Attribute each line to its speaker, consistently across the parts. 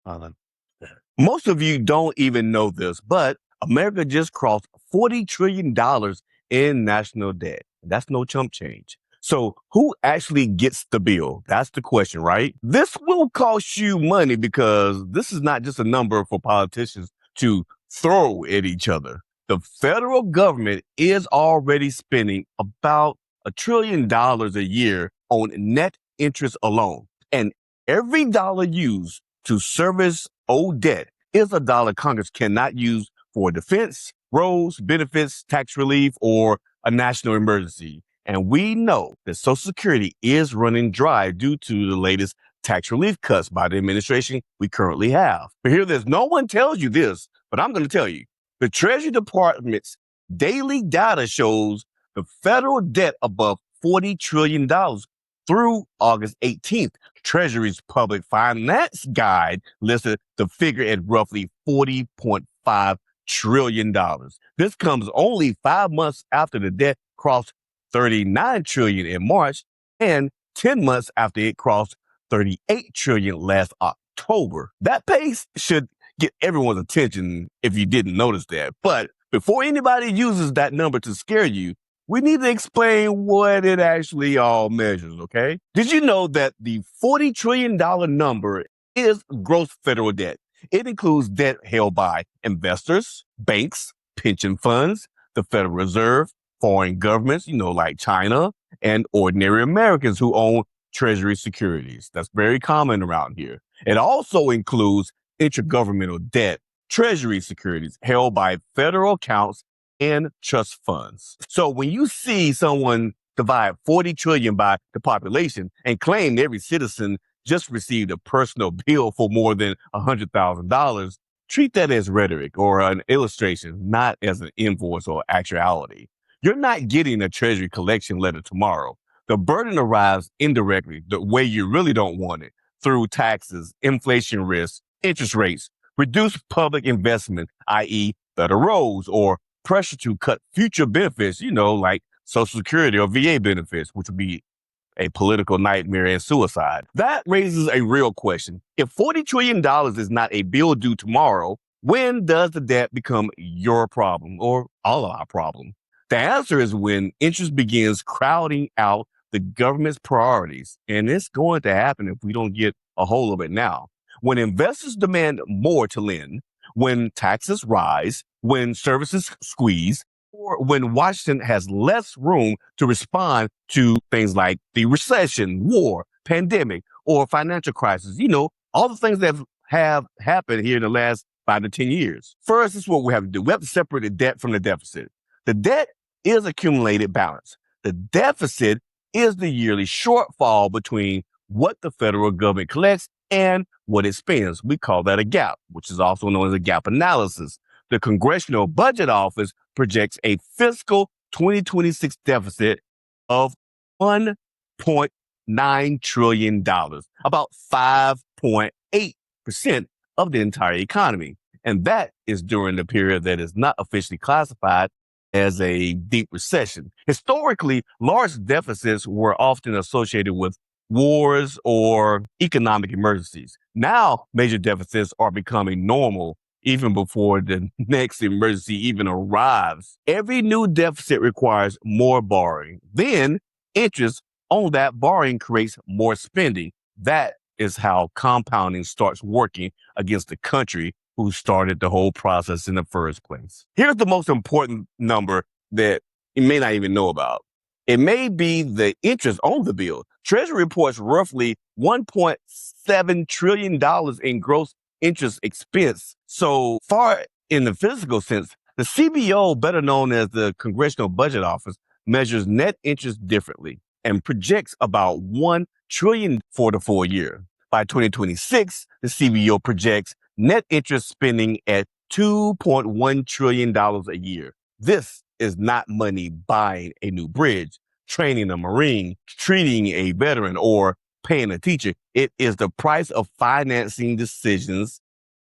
Speaker 1: Uh, Most of you don't even know this, but America just crossed $40 trillion in national debt. That's no chump change. So who actually gets the bill? That's the question, right? This will cost you money because this is not just a number for politicians to throw at each other. The federal government is already spending about $1 trillion a year on net interest alone. And every dollar used to service old debt is a dollar Congress cannot use for defense, roads, benefits, tax relief, or a national emergency. And we know that Social Security is running dry due to the latest tax relief cuts by the administration we currently have. But here, there's no one tells you this, but I'm going to tell you. The Treasury Department's daily data shows the federal debt above $40 trillion through August 18th. Treasury's public finance guide listed the figure at roughly $40.5 trillion. This comes only 5 months after the debt crossed $39 trillion in March and 10 months after it crossed $38 trillion last October. That pace should get everyone's attention if you didn't notice that. But before anybody uses that number to scare you, we need to explain what it actually all measures, okay? Did you know that the $40 trillion number is gross federal debt? It includes debt held by investors, banks, pension funds, the Federal Reserve, foreign governments, like China, and ordinary Americans who own Treasury securities. That's very common around here. It also includes intergovernmental debt, Treasury securities held by federal accounts and trust funds. So when you see someone divide 40 trillion by the population and claim every citizen just received a personal bill for more than $100,000, treat that as rhetoric or an illustration, not as an invoice or actuality. You're not getting a Treasury collection letter tomorrow. The burden arrives indirectly, the way you really don't want it, through taxes, inflation risk, interest rates, reduced public investment, i.e. better roads, or pressure to cut future benefits, like Social Security or VA benefits, which would be a political nightmare and suicide. That raises a real question. If $40 trillion is not a bill due tomorrow, when does the debt become your problem or all of our problem? The answer is when interest begins crowding out the government's priorities. And it's going to happen if we don't get a hold of it now. When investors demand more to lend, when taxes rise, when services squeeze, or when Washington has less room to respond to things like the recession, war, pandemic, or financial crisis, all the things that have happened here in the last 5 to 10 years. First, this is what we have to do. We have to separate the debt from the deficit. The debt is accumulated balance. The deficit is the yearly shortfall between what the federal government collects and what it spends. We call that a gap, which is also known as a gap analysis. The Congressional Budget Office projects a fiscal 2026 deficit of $1.9 trillion, about 5.8% of the entire economy. And that is during the period that is not officially classified as a deep recession. Historically, large deficits were often associated with wars or economic emergencies. Now, major deficits are becoming normal even before the next emergency even arrives. Every new deficit requires more borrowing. Then interest on that borrowing creates more spending. That is how compounding starts working against the country who started the whole process in the first place. Here's the most important number that you may not even know about. It may be the interest on the bill. Treasury reports roughly $1.7 trillion in gross interest expense. So far in the physical sense, the CBO, better known as the Congressional Budget Office, measures net interest differently and projects about $1 trillion for the full year. By 2026, the CBO projects net interest spending at $2.1 trillion a year. This is not money buying a new bridge, training a Marine, treating a veteran, or paying a teacher. It is the price of financing decisions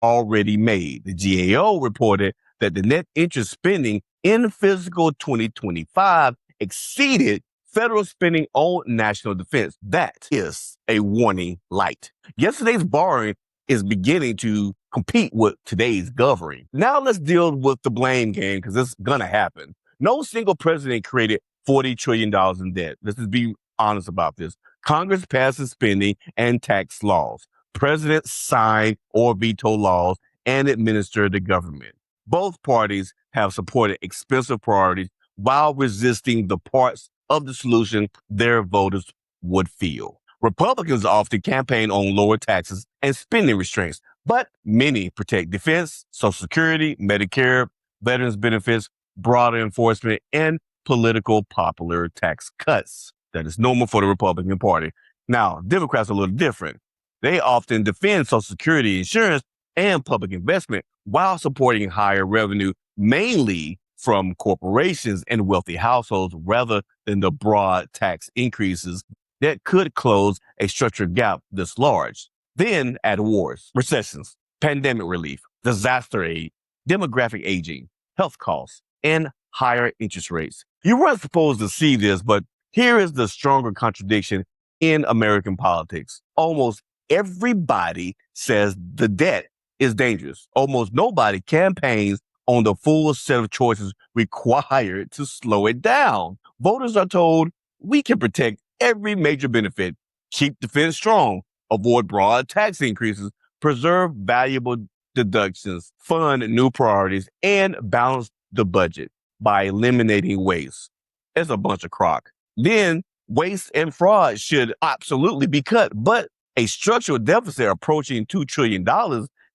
Speaker 1: already made. The GAO reported that the net interest spending in fiscal 2025 exceeded federal spending on national defense. That is a warning light. Yesterday's borrowing is beginning to compete with today's governing. Now let's deal with the blame game because it's going to happen. No single president created $40 trillion in debt. Let's just be honest about this. Congress passes spending and tax laws. Presidents sign or veto laws and administer the government. Both parties have supported expensive priorities while resisting the parts of the solution their voters would feel. Republicans often campaign on lower taxes and spending restraints, but many protect defense, Social Security, Medicare, veterans benefits, broader enforcement, and political popular tax cuts. That is normal for the Republican Party. Now, Democrats are a little different. They often defend Social Security insurance and public investment while supporting higher revenue, mainly from corporations and wealthy households rather than the broad tax increases that could close a structural gap this large. Then add wars, recessions, pandemic relief, disaster aid, demographic aging, health costs, and higher interest rates. You weren't supposed to see this, but here is the stronger contradiction in American politics. Almost everybody says the debt is dangerous. Almost nobody campaigns on the full set of choices required to slow it down. Voters are told we can protect every major benefit, keep defense strong, avoid broad tax increases, preserve valuable deductions, fund new priorities, and balance the budget by eliminating waste. It's a bunch of crock. Then waste and fraud should absolutely be cut, but a structural deficit approaching $2 trillion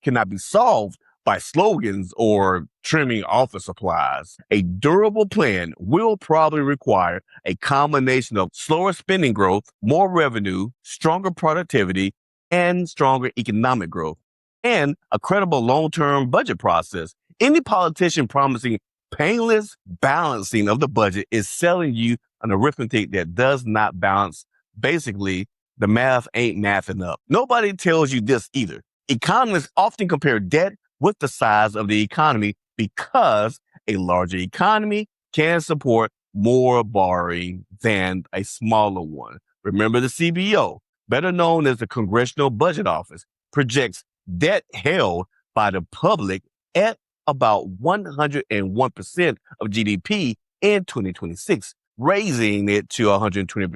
Speaker 1: cannot be solved by slogans or trimming office supplies. A durable plan will probably require a combination of slower spending growth, more revenue, stronger productivity, and stronger economic growth, and a credible long-term budget process. Any politician promising painless balancing of the budget is selling you an arithmetic that does not balance. Basically, the math ain't mathing up. Nobody tells you this either. Economists often compare debt with the size of the economy because a larger economy can support more borrowing than a smaller one. Remember, the CBO, better known as the Congressional Budget Office, projects debt held by the public at about 101% of GDP in 2026, raising it to 120%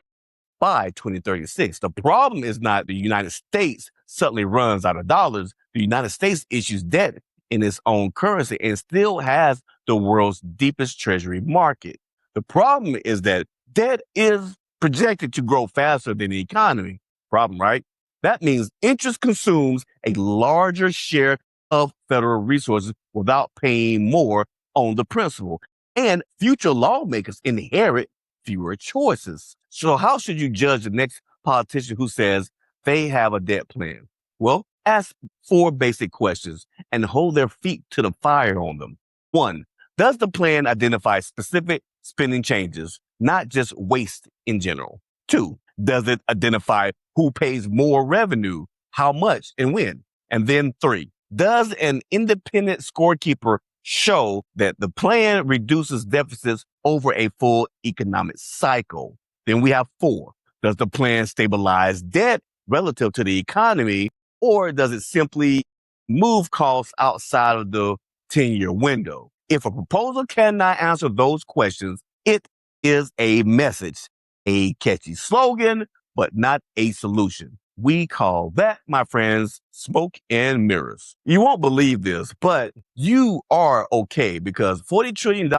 Speaker 1: by 2036. The problem is not the United States suddenly runs out of dollars. The United States issues debt in its own currency and still has the world's deepest treasury market. The problem is that debt is projected to grow faster than the economy. Problem, right? That means interest consumes a larger share of federal resources without paying more on the principal. And future lawmakers inherit fewer choices. So how should you judge the next politician who says they have a debt plan? Well, ask 4 basic questions and hold their feet to the fire on them. 1, does the plan identify specific spending changes, not just waste in general? 2, does it identify who pays more revenue, how much, and when? And then 3, does an independent scorekeeper show that the plan reduces deficits over a full economic cycle? Then we have 4, does the plan stabilize debt relative to the economy, or does it simply move costs outside of the 10-year window? If a proposal cannot answer those questions, it is a message, a catchy slogan, but not a solution. We call that, my friends, smoke and mirrors. You won't believe this, but you are okay because $40 trillion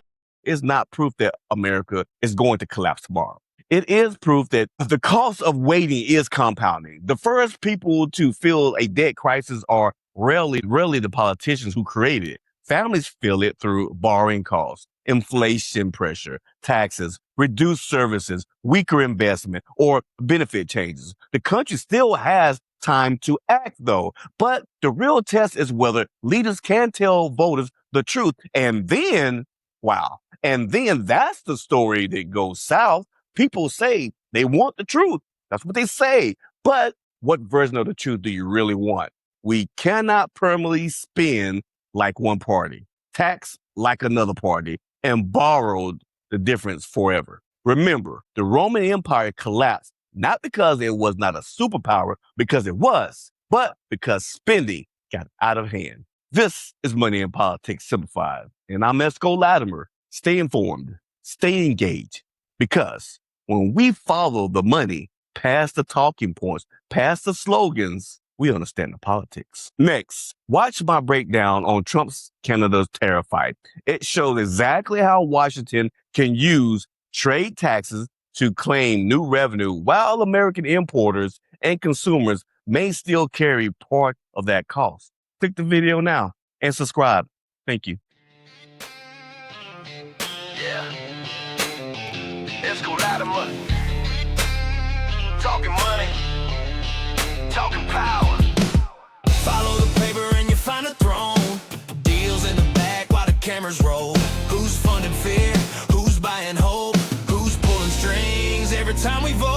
Speaker 1: is not proof that America is going to collapse tomorrow. It is proof that the cost of waiting is compounding. The first people to feel a debt crisis are rarely the politicians who created it. Families feel it through borrowing costs, inflation pressure, taxes, reduced services, weaker investment, or benefit changes. The country still has time to act, though. But the real test is whether leaders can tell voters the truth. And then that's the story that goes south. People say they want the truth. That's what they say. But what version of the truth do you really want? We cannot permanently spend like one party, tax like another party, and borrow the difference forever. Remember, the Roman Empire collapsed not because it was not a superpower, because it was, but because spending got out of hand. This is Money in Politics Simplified, and I'm Esco Latimer. Stay informed, stay engaged, because when we follow the money past the talking points, past the slogans, we understand the politics. Next, watch my breakdown on Trump's Canada's tariff fight. It shows exactly how Washington can use trade taxes to claim new revenue while American importers and consumers may still carry part of that cost. Click the video now and subscribe. Thank you.
Speaker 2: Yeah. Esco Latimer. Talking money. Talking power. Follow the paper and you find a throne. Deals in the back while the cameras roll. Who's funding fear? Who's buying hope? Who's pulling strings every time we vote?